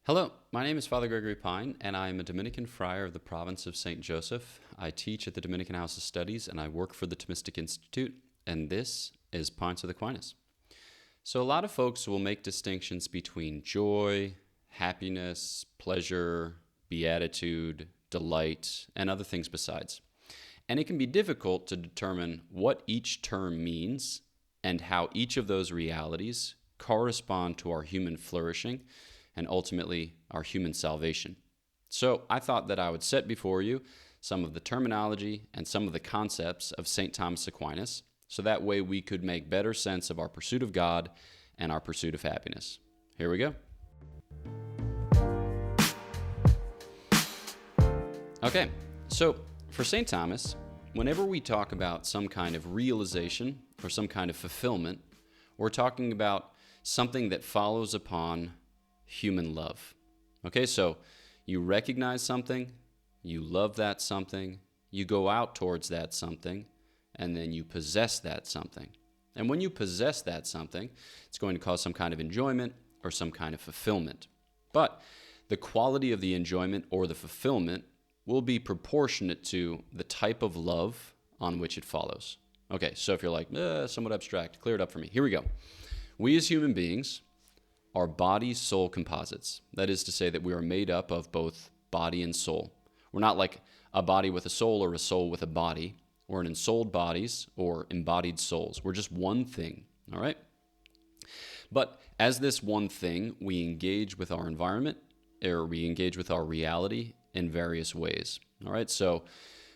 Hello, my name is Father Gregory Pine, and I am a Dominican friar of the province of St. Joseph. I teach at the Dominican House of Studies, and I work for the Thomistic Institute, and this is Pints with Aquinas. So a lot of folks will make distinctions between joy, happiness, pleasure, beatitude, delight, and other things besides. And it can be difficult to determine what each term means and how each of those realities correspond to our human flourishing and ultimately our human salvation. So I thought that I would set before you some of the terminology and some of the concepts of St. Thomas Aquinas, so that way we could make better sense of our pursuit of God and our pursuit of happiness. Here we go. Okay, so for St. Thomas, whenever we talk about some kind of realization or some kind of fulfillment, we're talking about something that follows upon human love. Okay, so you recognize something, you love that something, you go out towards that something, and then you possess that something. And when you possess that something, it's going to cause some kind of enjoyment or some kind of fulfillment. But the quality of the enjoyment or the fulfillment will be proportionate to the type of love on which it follows. Okay, so if you're like, somewhat abstract, clear it up for me. Here we go. We as human beings are body-soul composites. That is to say that we are made up of both body and soul. We're not like a body with a soul or a soul with a body. We're an ensouled bodies or embodied souls. We're just one thing, all right? But as this one thing, we engage with our environment, or we engage with our reality in various ways, all right? So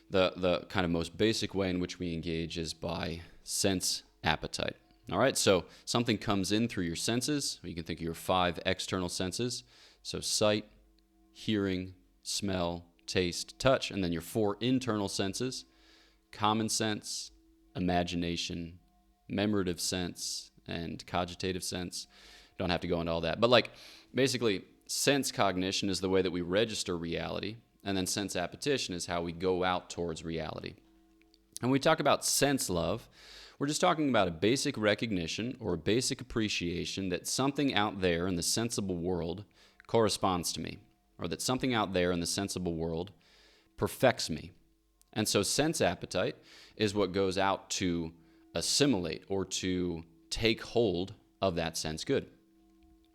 the kind of most basic way in which we engage is by sense appetite. All right, so something comes in through your senses. You can think of your 5 external senses. So sight, hearing, smell, taste, touch, and then your 4 internal senses: common sense, imagination, memorative sense, and cogitative sense. Don't have to go into all that. But basically, sense cognition is the way that we register reality, and then sense appetition is how we go out towards reality. And when we talk about sense love, we're just talking about a basic recognition or a basic appreciation that something out there in the sensible world corresponds to me, or that something out there in the sensible world perfects me. And so sense appetite is what goes out to assimilate or to take hold of that sense good.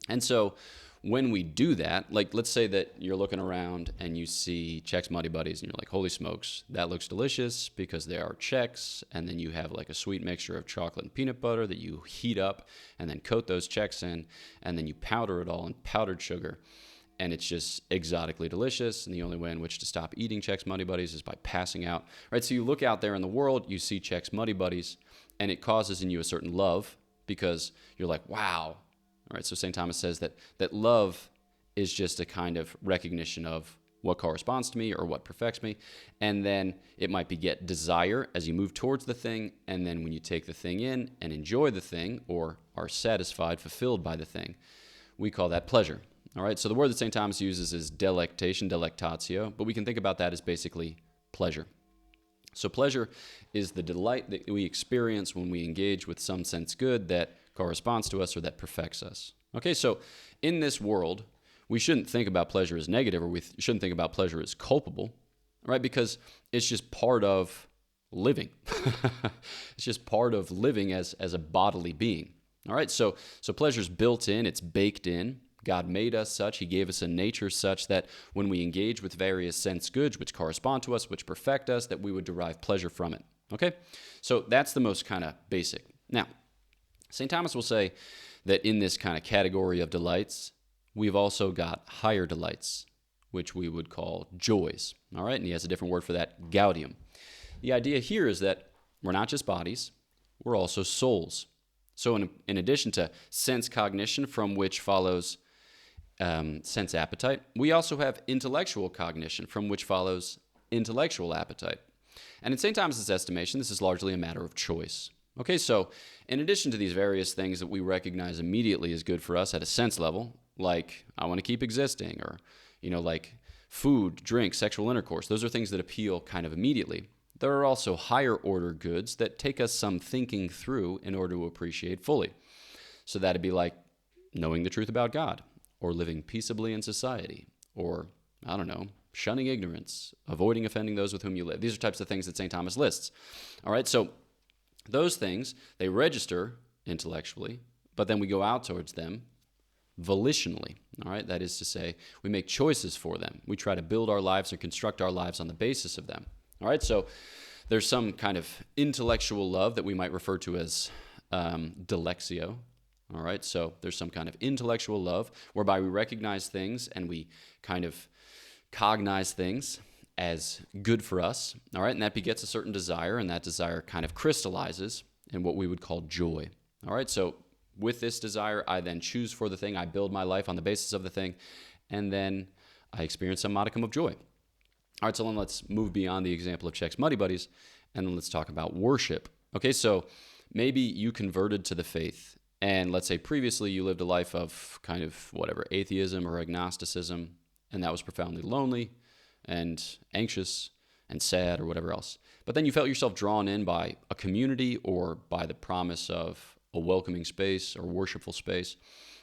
And so when we do that, let's say that you're looking around and you see Chex Muddy Buddies and you're like, holy smokes, that looks delicious because they are Chex. And then you have a sweet mixture of chocolate and peanut butter that you heat up and then coat those Chex in, and then you powder it all in powdered sugar. And it's just exotically delicious. And the only way in which to stop eating Chex Muddy Buddies is by passing out. Right? So you look out there in the world, you see Chex Muddy Buddies, and it causes in you a certain love because you're like, wow. All right, so St. Thomas says that love is just a kind of recognition of what corresponds to me or what perfects me. And then it might beget desire as you move towards the thing. And then when you take the thing in and enjoy the thing or are satisfied, fulfilled by the thing, we call that pleasure. All right, so the word that St. Thomas uses is delectation, delectatio, but we can think about that as basically pleasure. So pleasure is the delight that we experience when we engage with some sense good that corresponds to us or that perfects us. Okay, so in this world, we shouldn't think about pleasure as negative, or we shouldn't think about pleasure as culpable, right? Because it's just part of living. It's just part of living as a bodily being. All right, so pleasure's built in, it's baked in. God made us such, He gave us a nature such that when we engage with various sense goods which correspond to us, which perfect us, that we would derive pleasure from it. Okay, so that's the most kind of basic. Now, St. Thomas will say that in this kind of category of delights, we've also got higher delights, which we would call joys. All right, and he has a different word for that, gaudium. The idea here is that we're not just bodies, we're also souls. So in addition to sense cognition, from which follows sense appetite, we also have intellectual cognition, from which follows intellectual appetite. And in St. Thomas's estimation, this is largely a matter of choice. Okay, so in addition to these various things that we recognize immediately as good for us at a sense level, like I want to keep existing, or like food, drink, sexual intercourse, those are things that appeal kind of immediately. There are also higher order goods that take us some thinking through in order to appreciate fully. So that'd be like knowing the truth about God, or living peaceably in society, or, I don't know, shunning ignorance, avoiding offending those with whom you live. These are types of things that St. Thomas lists. All right, so those things, they register intellectually, but then we go out towards them volitionally. All right, that is to say, we make choices for them. We try to build our lives or construct our lives on the basis of them. All right, so there's some kind of intellectual love that we might refer to as dilexio. All right, so there's some kind of intellectual love whereby we recognize things and we kind of cognize things as good for us. All right, and that begets a certain desire, and that desire kind of crystallizes in what we would call joy. All right, so with this desire, I then choose for the thing, I build my life on the basis of the thing, and then I experience some modicum of joy. All right, so then let's move beyond the example of Czech's Muddy Buddies, and then let's talk about worship. Okay, so maybe you converted to the faith, and let's say previously you lived a life of kind of whatever, atheism or agnosticism, and that was profoundly lonely and anxious and sad or whatever else. But then you felt yourself drawn in by a community or by the promise of a welcoming space or worshipful space.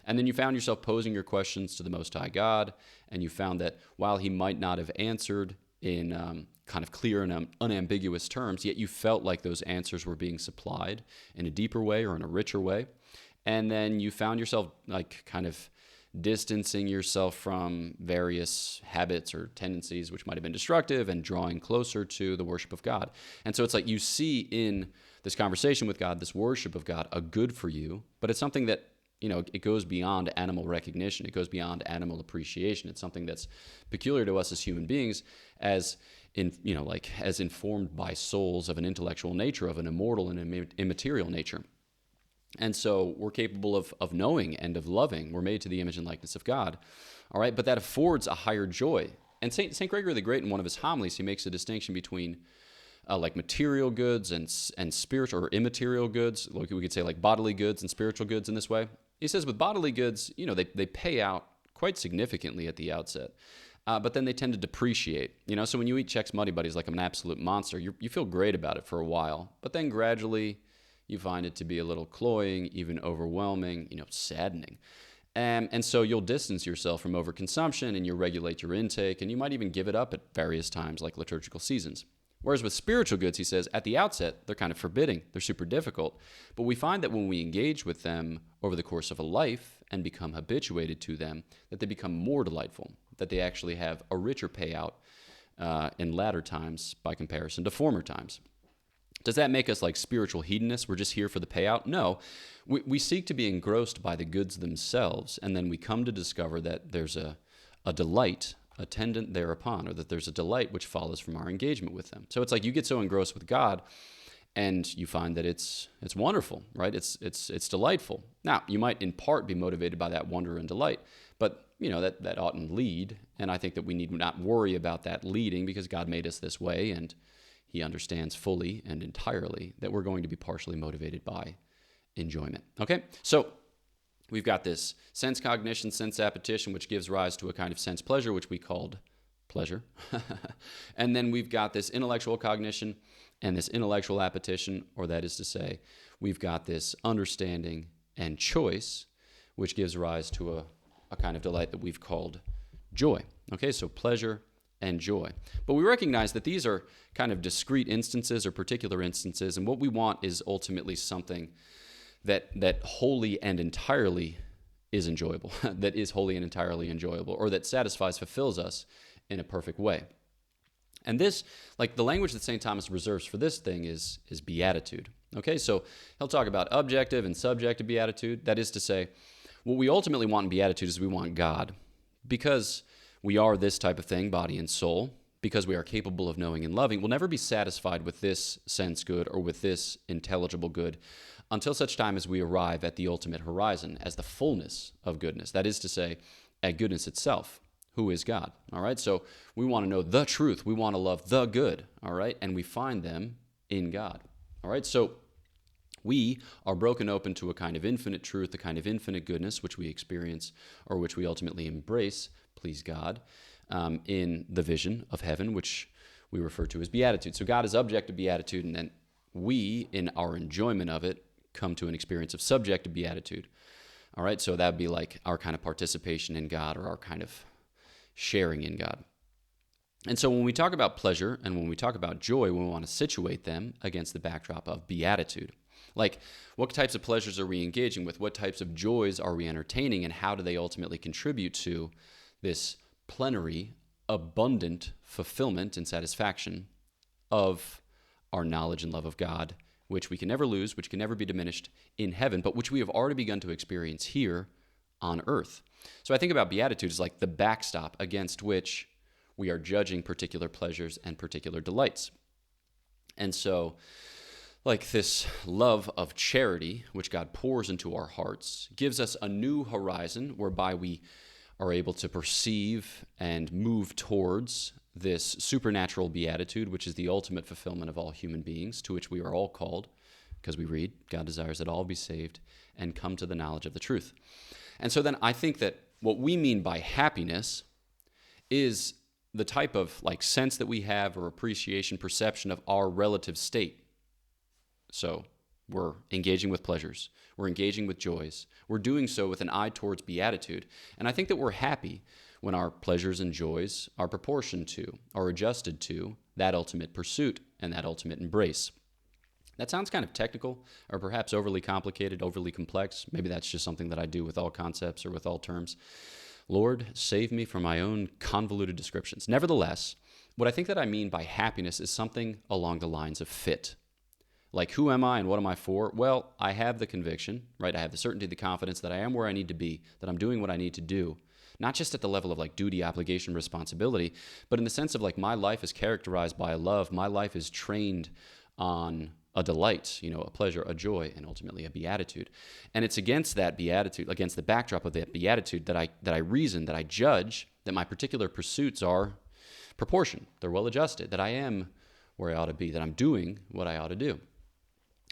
And then you found yourself posing your questions to the Most High God, and you found that while he might not have answered in kind of clear and unambiguous terms, yet you felt like those answers were being supplied in a deeper way or in a richer way. And then you found yourself like kind of distancing yourself from various habits or tendencies which might have been destructive and drawing closer to the worship of God. And so it's like you see in this conversation with God, this worship of God, a good for you, but it's something that, you know, it goes beyond animal recognition. It goes beyond animal appreciation. It's something that's peculiar to us as human beings, as in, you know, like as informed by souls of an intellectual nature, of an immortal and immaterial nature. And so we're capable of knowing and of loving. We're made to the image and likeness of God. All right, but that affords a higher joy. And St. Gregory the Great, in one of his homilies, he makes a distinction between like material goods and spiritual or immaterial goods. Like we could say like bodily goods and spiritual goods in this way. He says with bodily goods, you know, they pay out quite significantly at the outset. But then they tend to depreciate. You know, so when you eat Czech's Muddy Buddies like an absolute monster, you feel great about it for a while. But then gradually you find it to be a little cloying, even overwhelming, you know, saddening. And so you'll distance yourself from overconsumption and you regulate your intake, and you might even give it up at various times like liturgical seasons. Whereas with spiritual goods, he says, at the outset, they're kind of forbidding. They're super difficult. But we find that when we engage with them over the course of a life and become habituated to them, that they become more delightful, that they actually have a richer payout in latter times by comparison to former times. Does that make us like spiritual hedonists? We're just here for the payout? No. We seek to be engrossed by the goods themselves, and then we come to discover that there's a delight attendant thereupon, or that there's a delight which follows from our engagement with them. So it's like you get so engrossed with God, and you find that it's wonderful, right? It's delightful. Now, you might in part be motivated by that wonder and delight, but you know that oughtn't lead, and I think that we need not worry about that leading, because God made us this way, and he understands fully and entirely that we're going to be partially motivated by enjoyment. Okay, so we've got this sense cognition, sense appetition, which gives rise to a kind of sense pleasure, which we called pleasure. And then we've got this intellectual cognition and this intellectual appetition, or that is to say, we've got this understanding and choice, which gives rise to a kind of delight that we've called joy. Okay, so pleasure and joy. But we recognize that these are kind of discrete instances or particular instances, and what we want is ultimately something that wholly and entirely is enjoyable, that is wholly and entirely enjoyable, or that satisfies, fulfills us in a perfect way. And this, like the language that St. Thomas reserves for this thing is beatitude. Okay, so he'll talk about objective and subjective beatitude. That is to say, what we ultimately want in beatitude is we want God, because we are this type of thing, body and soul, because we are capable of knowing and loving. We'll never be satisfied with this sense good or with this intelligible good until such time as we arrive at the ultimate horizon as the fullness of goodness. That is to say, at goodness itself, who is God. All right, so we want to know the truth. We want to love the good. All right, and we find them in God. All right, so we are broken open to a kind of infinite truth, a kind of infinite goodness, which we experience or which we ultimately embrace, please God, in the vision of heaven, which we refer to as beatitude. So God is object of beatitude, and then we, in our enjoyment of it, come to an experience of subjective beatitude. All right, so that would be like our kind of participation in God or our kind of sharing in God. And so when we talk about pleasure and when we talk about joy, we want to situate them against the backdrop of beatitude. Like, what types of pleasures are we engaging with? What types of joys are we entertaining? And how do they ultimately contribute to this plenary, abundant fulfillment and satisfaction of our knowledge and love of God, which we can never lose, which can never be diminished in heaven, but which we have already begun to experience here on earth. So I think about beatitude as like the backstop against which we are judging particular pleasures and particular delights. And so, like this love of charity, which God pours into our hearts, gives us a new horizon whereby we are able to perceive and move towards this supernatural beatitude, which is the ultimate fulfillment of all human beings, to which we are all called, because we read, God desires that all be saved and come to the knowledge of the truth. And so then I think that what we mean by happiness is the type of like sense that we have or appreciation, perception of our relative state. So we're engaging with pleasures, we're engaging with joys, we're doing so with an eye towards beatitude. And I think that we're happy when our pleasures and joys are proportioned to, are adjusted to that ultimate pursuit and that ultimate embrace. That sounds kind of technical or perhaps overly complicated, overly complex. Maybe that's just something that I do with all concepts or with all terms. Lord, save me from my own convoluted descriptions. Nevertheless, what I think that I mean by happiness is something along the lines of fit. Like, who am I and what am I for? Well, I have the conviction, right? I have the certainty, the confidence that I am where I need to be, that I'm doing what I need to do. Not just at the level of like duty, obligation, responsibility, but in the sense of like my life is characterized by a love. My life is trained on a delight, a pleasure, a joy, and ultimately a beatitude. And it's against that beatitude, against the backdrop of that beatitude that I reason, that I judge that my particular pursuits are proportioned, they're well adjusted, that I am where I ought to be, that I'm doing what I ought to do.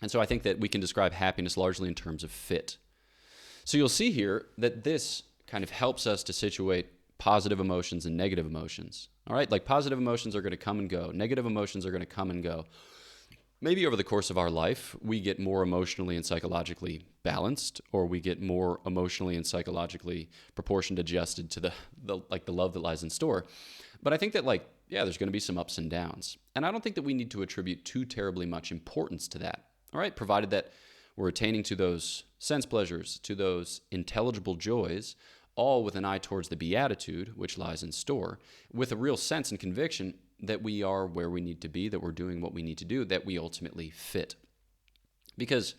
And so I think that we can describe happiness largely in terms of fit. So you'll see here that this kind of helps us to situate positive emotions and negative emotions. All right, like positive emotions are going to come and go. Negative emotions are going to come and go. Maybe over the course of our life, we get more emotionally and psychologically balanced, or we get more emotionally and psychologically proportioned, adjusted to the love that lies in store. But I think that there's going to be some ups and downs. And I don't think that we need to attribute too terribly much importance to that. All right, provided that we're attaining to those sense pleasures, to those intelligible joys, all with an eye towards the beatitude, which lies in store, with a real sense and conviction that we are where we need to be, that we're doing what we need to do, that we ultimately fit. Because,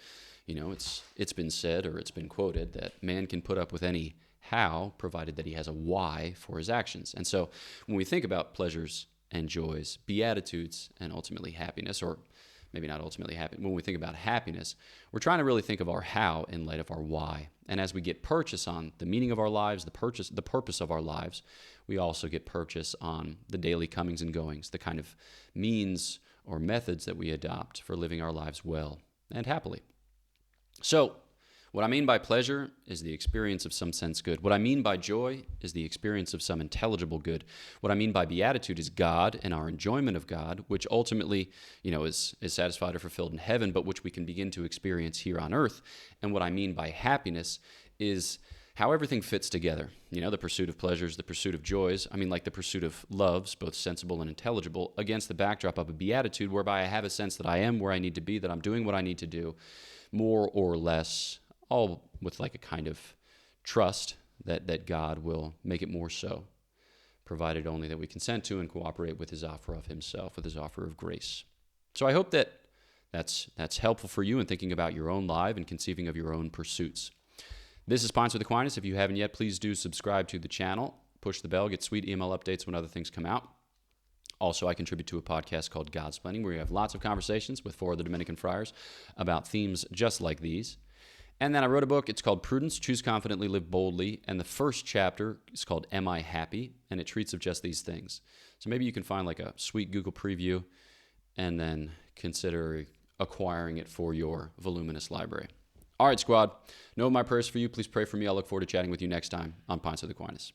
it's been said or it's been quoted that man can put up with any how, provided that he has a why for his actions. And so when we think about pleasures and joys, beatitudes, and ultimately happiness, or maybe not ultimately happy. When we think about happiness, we're trying to really think of our how in light of our why. And as we get purchase on the meaning of our lives, the purpose of our lives, we also get purchase on the daily comings and goings, the kind of means or methods that we adopt for living our lives well and happily. So, what I mean by pleasure is the experience of some sense good. What I mean by joy is the experience of some intelligible good. What I mean by beatitude is God and our enjoyment of God, which ultimately, is satisfied or fulfilled in heaven, but which we can begin to experience here on earth. And what I mean by happiness is how everything fits together. The pursuit of pleasures, the pursuit of joys, like the pursuit of loves, both sensible and intelligible, against the backdrop of a beatitude whereby I have a sense that I am where I need to be, that I'm doing what I need to do, more or less, all with like a kind of trust that God will make it more so, provided only that we consent to and cooperate with his offer of himself, with his offer of grace. So I hope that that's helpful for you in thinking about your own life and conceiving of your own pursuits. This is Sponsored with Aquinas. If you haven't yet, please do subscribe to the channel, push the bell, get sweet email updates when other things come out. Also, I contribute to a podcast called Godsplaining, where we have lots of conversations with 4 other Dominican friars about themes just like these. And then I wrote a book. It's called Prudence, Choose Confidently, Live Boldly. And the first chapter is called Am I Happy? And it treats of just these things. So maybe you can find like a sweet Google preview and then consider acquiring it for your voluminous library. All right, squad. Know my prayers for you. Please pray for me. I'll look forward to chatting with you next time on Pints with Aquinas.